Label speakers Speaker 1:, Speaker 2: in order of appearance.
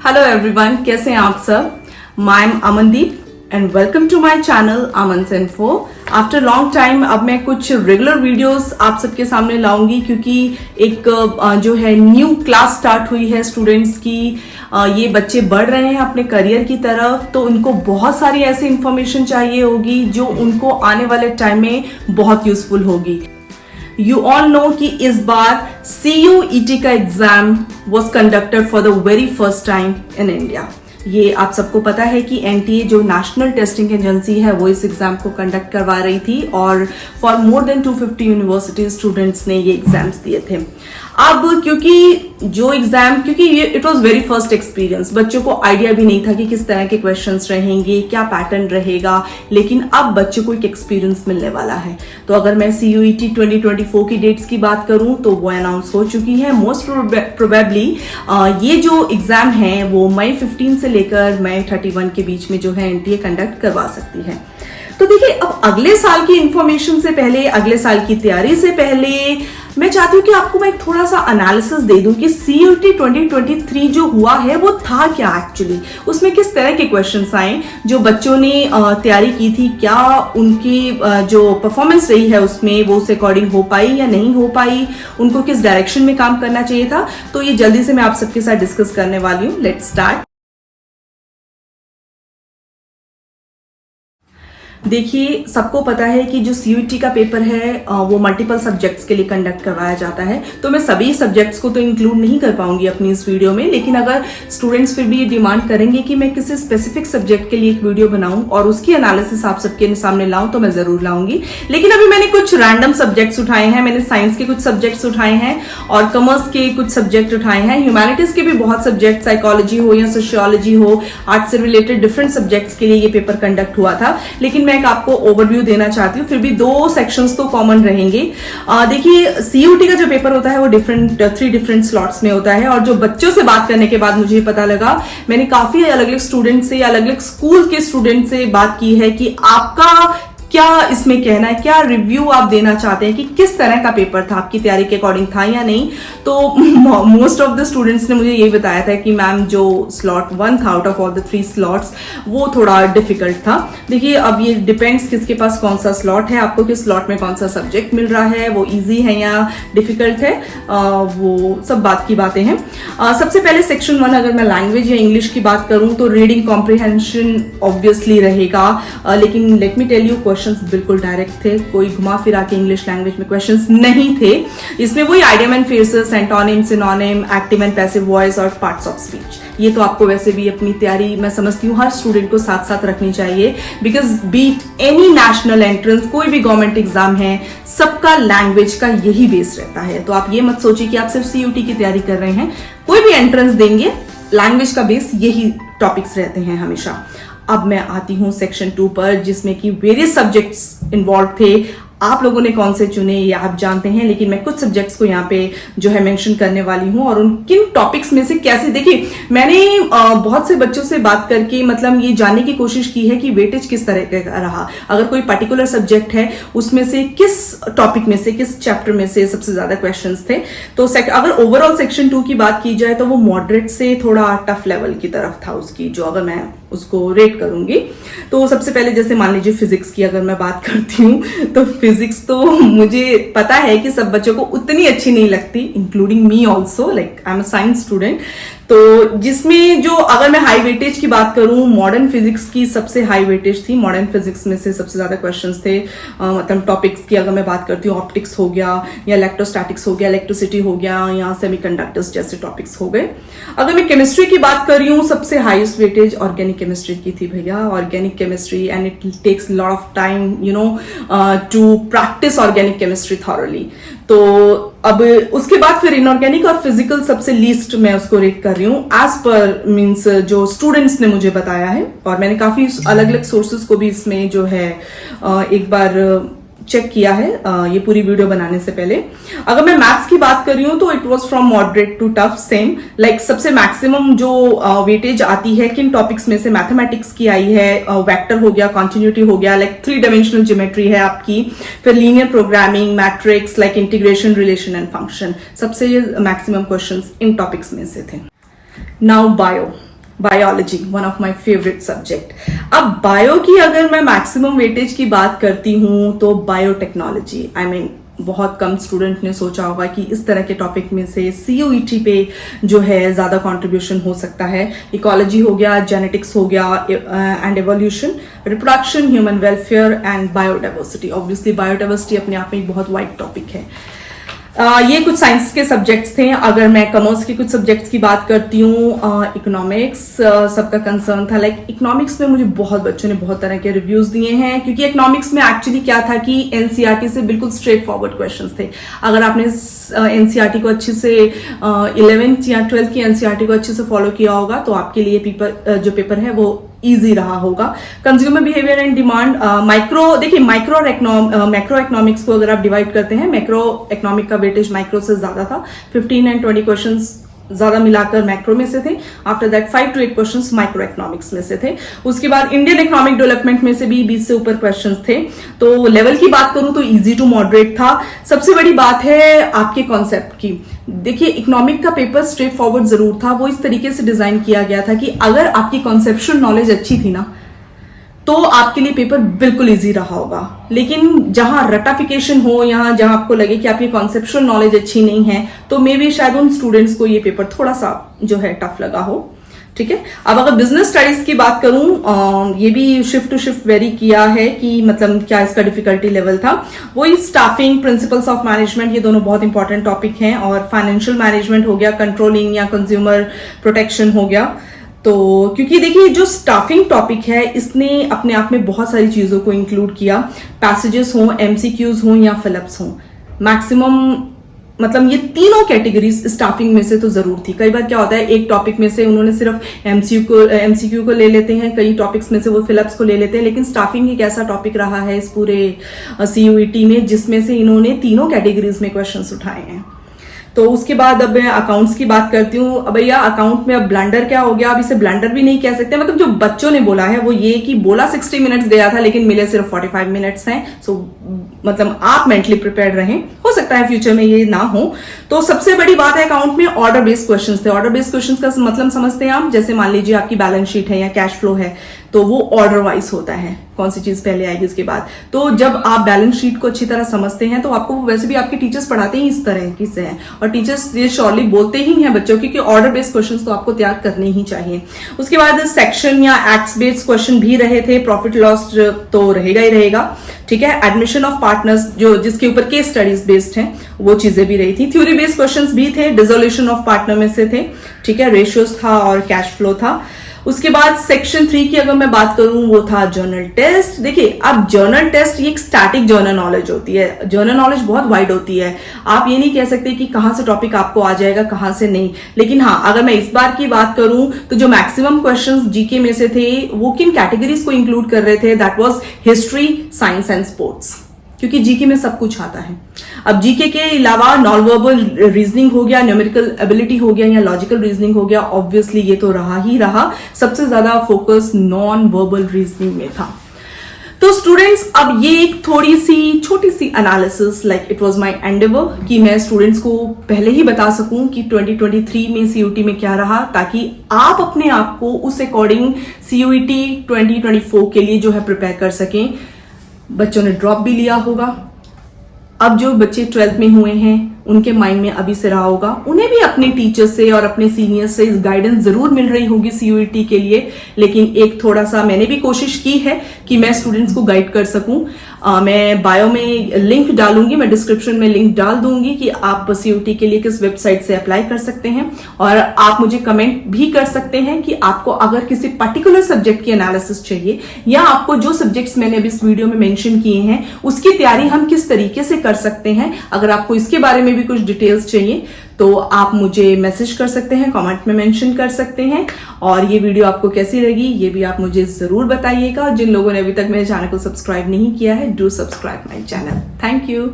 Speaker 1: Hello everyone, कैसे हैं आप सब। I am Amandeep and welcome to my channel Aman info. After long time अब मैं कुछ रेगुलर वीडियोस आप सबके सामने लाऊंगी क्योंकि एक जो है न्यू क्लास स्टार्ट हुई है स्टूडेंट्स की। ये बच्चे बढ़ रहे हैं अपने करियर की तरफ, तो उनको बहुत सारी ऐसी इंफॉर्मेशन चाहिए होगी जो उनको आने वाले टाइम में बहुत यूजफुल होगी। यू ऑल नो कि इस बार CUET का exam was conducted for the very first time in India. ये आप सबको पता है कि NTA जो नेशनल टेस्टिंग एजेंसी है वो इस एग्जाम को कंडक्ट करवा रही थी और for more than 250 university students ने ये एग्जाम्स दिए थे। अब क्योंकि ये it was very first experience, बच्चों को आइडिया भी नहीं था कि किस तरह के क्वेश्चंस रहेंगे, क्या पैटर्न रहेगा, लेकिन अब बच्चों को एक एक्सपीरियंस मिलने वाला है। तो अगर मैं CUET 2024 की डेट्स की बात करूं तो वो अनाउंस हो चुकी है। मोस्ट प्रोबेबली ये जो एग्जाम है वो मई 15 से लेकर मई 31 के बीच में जो है NTA कंडक्ट करवा सकती है। तो देखिए, अब अगले साल की इंफॉर्मेशन से पहले, अगले साल की तैयारी से पहले मैं चाहती हूँ कि आपको मैं एक थोड़ा सा एनालिसिस दे दूं कि CUET 2023 जो हुआ है वो था क्या एक्चुअली, उसमें किस तरह के क्वेश्चंस आए, जो बच्चों ने तैयारी की थी, क्या उनकी जो परफॉर्मेंस रही है उसमें वो उस अकॉर्डिंग हो पाई या नहीं हो पाई, उनको किस डायरेक्शन में काम करना चाहिए था। तो ये जल्दी से मैं आप सबके साथ डिस्कस करने वाली हूँ। Let's start. देखिए, सबको पता है कि जो CUET का पेपर है वो मल्टीपल सब्जेक्ट्स के लिए कंडक्ट करवाया जाता है। तो मैं सभी सब्जेक्ट्स को तो इंक्लूड नहीं कर पाऊंगी अपनी इस वीडियो में, लेकिन अगर स्टूडेंट्स फिर भी ये डिमांड करेंगे कि मैं किसी स्पेसिफिक सब्जेक्ट के लिए एक वीडियो बनाऊं और उसकी एनालिसिस आप सबके सामने लाऊं तो मैं जरूर लाऊंगी। लेकिन अभी मैंने कुछ रैंडम सब्जेक्ट्स उठाए हैं। मैंने साइंस के कुछ सब्जेक्ट्स उठाए हैं और कॉमर्स के कुछ सब्जेक्ट उठाए हैं। ह्यूमैनिटीज के भी बहुत सब्जेक्ट, साइकोलॉजी हो या सोशियोलॉजी हो, आर्ट्स से रिलेटेड डिफरेंट सब्जेक्ट्स के लिए ये पेपर कंडक्ट हुआ था। लेकिन मैं आपको ओवरव्यू देना चाहती हूँ, फिर भी दो सेक्शंस तो कॉमन रहेंगे। देखिए, CUET का जो पेपर होता है वो 3 डिफरेंट स्लॉट्स में होता है और जो बच्चों से बात करने के बाद मुझे पता लगा, मैंने काफी अलग अलग स्टूडेंट से, अलग अलग स्कूल के स्टूडेंट से बात की है कि आपका क्या इसमें कहना है, क्या रिव्यू आप देना चाहते हैं कि किस तरह का पेपर था, आपकी तैयारी के अकॉर्डिंग था या नहीं। तो मोस्ट ऑफ द स्टूडेंट्स ने मुझे यही बताया था कि मैम जो स्लॉट 1 था out of all the 3 slots वो थोड़ा डिफिकल्ट था। देखिए, अब ये डिपेंड्स किसके पास कौन सा स्लॉट है, आपको किस स्लॉट में कौन सा सब्जेक्ट मिल रहा है, वो ईजी है या डिफिकल्ट है, वो सब बात की बातें हैं। सबसे पहले सेक्शन 1 अगर मैं लैंग्वेज या इंग्लिश की बात करूं तो रीडिंग कॉम्प्रिहेंशन ऑब्वियसली रहेगा, लेकिन लेट मी टेल यू बिल्कुल डायरेक्ट थे, कोई घुमा फिरा के इंग्लिश लैंग्वेज में क्वेश्चंस नहीं थे। इसमें वही idiom and phrases, antonym, synonym, active and passive voice और पार्ट्स ऑफ स्पीच। ये तो आपको वैसे भी अपनी तैयारी मैं समझती हूँ हर स्टूडेंट को साथ साथ रखनी चाहिए, because be it any national entrance, कोई भी गवर्नमेंट एग्जाम है, सबका लैंग्वेज का यही बेस रहता है। तो आप ये मत सोचिए कि आप सिर्फ CUET की तैयारी कर रहे हैं, कोई भी एंट्रेंस देंगे, लैंग्वेज का बेस यही टॉपिक्स रहते हैं हमेशा। अब मैं आती हूं सेक्शन 2 पर, जिसमें कि वेरियस सब्जेक्ट्स इन्वॉल्व थे। आप लोगों ने कौन से चुने ये आप जानते हैं, लेकिन मैं कुछ सब्जेक्ट्स को यहाँ पे जो है मेंशन करने वाली हूँ और उन किन टॉपिक्स में से कैसे। देखिए, मैंने बहुत से बच्चों से बात करके मतलब ये जानने की कोशिश की है कि वेटेज किस तरह का रहा, अगर कोई पर्टिकुलर सब्जेक्ट है उसमें से किस टॉपिक में से, किस चैप्टर में से सबसे ज्यादा क्वेश्चंस थे। तो अगर ओवरऑल सेक्शन 2 की बात की जाए तो वो मॉडरेट से थोड़ा टफ लेवल की तरफ था उसकी, जो अगर मैं उसको रेट करूंगी तो सबसे पहले जैसे मान लीजिए फिजिक्स की अगर मैं बात करती हूँ तो फिजिक्स तो मुझे पता है कि सब बच्चों को उतनी अच्छी नहीं लगती, including me also, like I am a science student. तो जिसमें जो अगर मैं हाई वेटेज की बात करूं, मॉडर्न फिजिक्स की सबसे हाई वेटेज थी। मॉडर्न फिजिक्स में से सबसे ज्यादा क्वेश्चंस थे। मतलब टॉपिक्स की अगर मैं बात करती हूँ, ऑप्टिक्स हो गया या इलेक्ट्रोस्टैटिक्स हो गया, इलेक्ट्रिसिटी हो गया या सेमीकंडक्टर्स जैसे टॉपिक्स हो गए। अगर मैं केमिस्ट्री की बात कर रही हूँ, सबसे हाईएस्ट वेटेज ऑर्गेनिक केमिस्ट्री की थी भैया। Organic chemistry and it takes lot of time to practice organic chemistry thoroughly. तो अब उसके बाद फिर इनऑर्गेनिक और फिजिकल सबसे लीस्ट मैं उसको रेट कर रही हूँ एज पर मीन्स जो स्टूडेंट्स ने मुझे बताया है, और मैंने काफी अलग अलग सोर्सेज को भी इसमें जो है एक बार चेक किया है ये पूरी वीडियो बनाने से पहले। अगर मैं मैथ्स की बात कर रही हूँ तो it was from moderate to tough, same like सबसे मैक्सिमम जो वेटेज आती है किन टॉपिक्स में से, मैथमेटिक्स की आई है, वेक्टर हो गया, कॉन्टिन्यूटी हो गया, लाइक 3 डायमेंशनल ज्योमेट्री है आपकी, फिर linear programming, matrix, like integration, relation and function, सबसे मैक्सिमम क्वेश्चंस इन टॉपिक्स में से थे। Now bio, biology, one of my favourite subject. अब बायो की अगर मैं मैक्सिमम वेटेज की बात करती हूँ तो बायोटेक्नोलॉजी, आई मीन बहुत कम स्टूडेंट ने सोचा होगा कि इस तरह के टॉपिक में से CUET पे जो है ज़्यादा कंट्रीब्यूशन हो सकता है। इकोलॉजी हो गया, जेनेटिक्स हो गया, and evolution, reproduction, human welfare and biodiversity. Obviously biodiversity अपने आप में एक बहुत वाइड टॉपिक है। ये कुछ साइंस के सब्जेक्ट्स थे। अगर मैं कॉमर्स के कुछ सब्जेक्ट्स की बात करती हूँ, इकोनॉमिक्स सबका कंसर्न था। लाइक इकोनॉमिक्स में मुझे बहुत बच्चों ने बहुत तरह के रिव्यूज दिए हैं, क्योंकि इकोनॉमिक्स में एक्चुअली क्या था कि NCERT से बिल्कुल स्ट्रेट फॉरवर्ड क्वेश्चंस थे। अगर आपने NCERT को अच्छे से 11th या 12th की NCERT को अच्छे से फॉलो किया होगा तो आपके लिए जो पेपर है वो इजी रहा होगा। कंज्यूमर बिहेवियर एंड डिमांड, देखिए मैक्रो इकोनॉमिक्स को अगर आप डिवाइड करते हैं, मैक्रो इकोनॉमिक का वेटेज माइक्रो से ज्यादा था। 15 एंड 20 क्वेश्चंस ज्यादा मिलाकर मैक्रो में से थे। After that 5 to 8 questions micro economics में से थे। उसके बाद इंडियन इकोनॉमिक डेवलपमेंट में से भी 20 से ऊपर क्वेश्चंस थे। तो लेवल की बात करूं तो इजी टू मॉडरेट था। सबसे बड़ी बात है आपके कॉन्सेप्ट की। देखिए इकोनॉमिक का पेपर स्ट्रेट फॉरवर्ड जरूर था, वो इस तरीके से डिजाइन किया गया था कि अगर आपकी कॉन्सेप्शुअल नॉलेज अच्छी थी ना तो आपके लिए पेपर बिल्कुल इजी रहा होगा। लेकिन जहां रटाफिकेशन हो, यहाँ जहां आपको लगे कि आपकी कॉन्सेप्शुअल नॉलेज अच्छी नहीं है, तो मे बी शायद उन स्टूडेंट्स को ये पेपर थोड़ा सा जो है टफ लगा हो। ठीक है। अब अगर बिजनेस स्टडीज की बात करूं, ये भी शिफ्ट टू शिफ्ट वेरी किया है कि मतलब क्या इसका डिफिकल्टी लेवल था। वही स्टाफिंग, प्रिंसिपल्स ऑफ मैनेजमेंट, ये दोनों बहुत इंपॉर्टेंट टॉपिक हैं। और फाइनेंशियल मैनेजमेंट हो गया, कंट्रोलिंग या कंज्यूमर प्रोटेक्शन हो गया। तो क्योंकि देखिए जो स्टाफिंग टॉपिक है इसने अपने आप में बहुत सारी चीजों को इंक्लूड किया। पैसेजेस हों, MCQs हों या फिलअप्स हों, मैक्सिमम मतलब ये तीनों कैटेगरीज स्टाफिंग में से तो जरूर थी। कई बार क्या होता है एक टॉपिक में से उन्होंने सिर्फ MCQ को ले लेते हैं, कई टॉपिक्स में से वो फिलअप्स को ले लेते हैं, लेकिन स्टाफिंग एक ऐसा टॉपिक रहा है इस पूरे CUET में जिसमें से इन्होंने तीनों कैटेगरीज में क्वेश्चंस उठाए हैं। तो उसके बाद अब मैं अकाउंट्स की बात करती हूँ। अब भैया अकाउंट में अब ब्लंडर क्या हो गया, अब इसे ब्लंडर भी नहीं कह सकते। मतलब जो बच्चों ने बोला है वो ये कि बोला 60 मिनट्स गया था लेकिन मिले सिर्फ 45 मिनट्स हैं। सो मतलब आप मेंटली प्रिपेयर्ड रहें, हो सकता है फ्यूचर में ये ना हो। तो सबसे बड़ी बात है अकाउंट में ऑर्डर बेस्ड क्वेश्चंस थे। ऑर्डर बेस्ड क्वेश्चंस का मतलब समझते हैं आप, जैसे मान लीजिए आपकी बैलेंस शीट है या कैश फ्लो है तो वो ऑर्डर वाइज होता है, कौन सी चीज पहले आएगी इसके बाद। तो जब आप बैलेंस शीट को अच्छी तरह समझते हैं तो आपको वैसे भी आपके टीचर्स पढ़ाते ही इस तरह की से हैं, और टीचर्स ये श्योरली बोलते ही हैं बच्चों की कि ऑर्डर बेस्ड क्वेश्चंस तो आपको तैयार करने ही चाहिए। उसके बाद सेक्शन या एक्ट्स बेस्ड क्वेश्चन भी रहे थे। प्रॉफिट लॉस तो रहेगा ही रहेगा, ठीक है। एडमिशन ऑफ पार्टनर्स जो जिसके ऊपर केस स्टडीज बेस्ड हैं वो चीजें भी रही थी। थ्योरी बेस्ड क्वेश्चंस भी थे, डिसोल्यूशन ऑफ पार्टनर में से थे, ठीक है। रेशियोज था और कैश फ्लो था। उसके बाद सेक्शन 3 की अगर मैं बात करूं वो था जर्नल टेस्ट। देखिए अब जर्नल टेस्ट ये एक स्टैटिक जर्नल नॉलेज होती है। जर्नल नॉलेज बहुत वाइड होती है, आप ये नहीं कह सकते कि कहां से टॉपिक आपको आ जाएगा कहां से नहीं। लेकिन हाँ, अगर मैं इस बार की बात करूं तो जो मैक्सिमम क्वेश्चंस जीके में से थे वो किन कैटेगरीज को इंक्लूड कर रहे थे, that was history, science and sports, क्योंकि जीके में सब कुछ आता है। अब जीके के अलावा नॉन वर्बल रीजनिंग हो गया, न्यूमेरिकल एबिलिटी हो गया या लॉजिकल रीजनिंग हो गया। ऑब्वियसली ये तो रहा ही रहा, सबसे ज्यादा फोकस नॉन वर्बल रीजनिंग में था। तो स्टूडेंट्स अब ये एक थोड़ी सी छोटी सी analysis, like it was my endeavour कि मैं स्टूडेंट्स को पहले ही बता सकूं कि 2023 में CUET में क्या रहा, ताकि आप अपने आप को उस अकॉर्डिंग CUET 2024 के लिए जो है प्रिपेयर कर सकें। बच्चों ने ड्रॉप भी लिया होगा, अब जो बच्चे 12th में हुए हैं उनके माइंड में अभी से रहा होगा, उन्हें भी अपने टीचर से और अपने सीनियर से गाइडेंस जरूर मिल रही होगी CUET के लिए। लेकिन एक थोड़ा सा मैंने भी कोशिश की है कि मैं स्टूडेंट्स को गाइड कर सकूं। मैं बायो में लिंक डालूंगी, मैं डिस्क्रिप्शन में लिंक डाल दूंगी कि आप CUET के लिए किस वेबसाइट से अप्लाई कर सकते हैं। और आप मुझे कमेंट भी कर सकते हैं कि आपको अगर किसी पर्टिकुलर सब्जेक्ट की एनालिसिस चाहिए या आपको जो सब्जेक्ट्स मैंने अभी इस वीडियो में मेंशन किए हैं उसकी तैयारी हम किस तरीके से कर सकते हैं। अगर आपको इसके बारे में भी कुछ डिटेल्स चाहिए तो आप मुझे मैसेज कर सकते हैं, कमेंट में मेंशन कर सकते हैं। और ये वीडियो आपको कैसी लगी ये भी आप मुझे जरूर बताइएगा। और जिन लोगों ने अभी तक मेरे चैनल को सब्सक्राइब नहीं किया है, do subscribe my channel. Thank you.